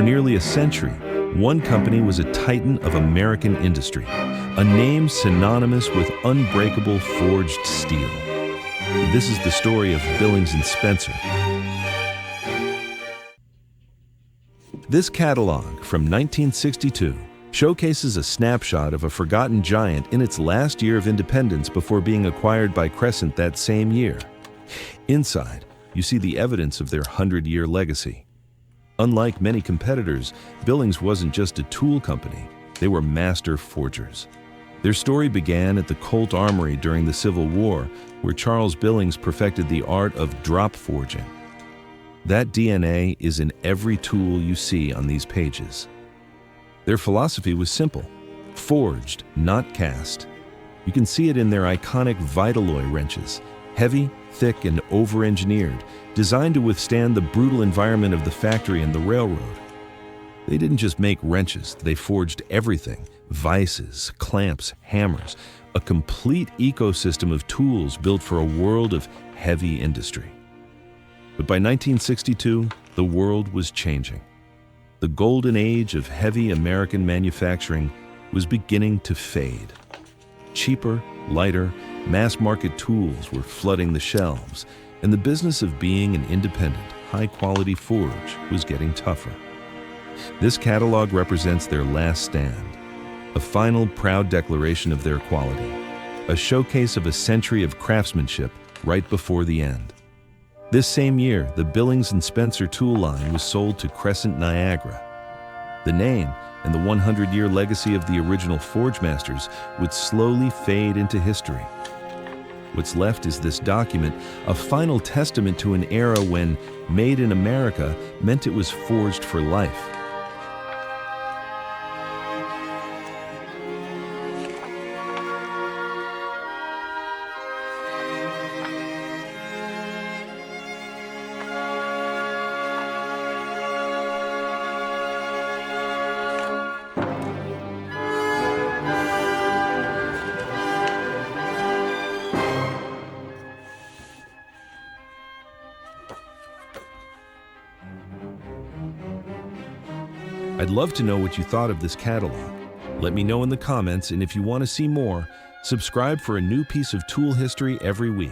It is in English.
For nearly a century, one company was a titan of American industry, a name synonymous with unbreakable forged steel. This is the story of Billings and Spencer. This catalog from 1962 showcases a snapshot of a forgotten giant in its last year of independence before being acquired by Crescent that same year. Inside, you see the evidence of their 100-year legacy. Unlike many competitors, Billings wasn't just a tool company, they were master forgers. Their story began at the Colt Armory during the Civil War, where Charles Billings perfected the art of drop forging. That DNA is in every tool you see on these pages. Their philosophy was simple: forged, not cast. You can see it in their iconic Vitaloy wrenches, heavy, thick, and over-engineered, designed to withstand the brutal environment of the factory and the railroad. They didn't just make wrenches, they forged everything: vices, clamps, hammers, a complete ecosystem of tools built for a world of heavy industry. But by 1962, the world was changing. The golden age of heavy American manufacturing was beginning to fade. Cheaper, lighter, mass-market tools were flooding the shelves, and the business of being an independent, high-quality forge was getting tougher. This catalog represents their last stand, a final proud declaration of their quality, a showcase of a century of craftsmanship right before the end. This same year, the Billings and Spencer tool line was sold to Crescent Niagara. The name and the 100-year legacy of the original forge masters would slowly fade into history. What's left is this document, a final testament to an era when "Made in America" meant it was forged for life. I'd love to know what you thought of this catalog. Let me know in the comments, and if you want to see more, subscribe for a new piece of tool history every week.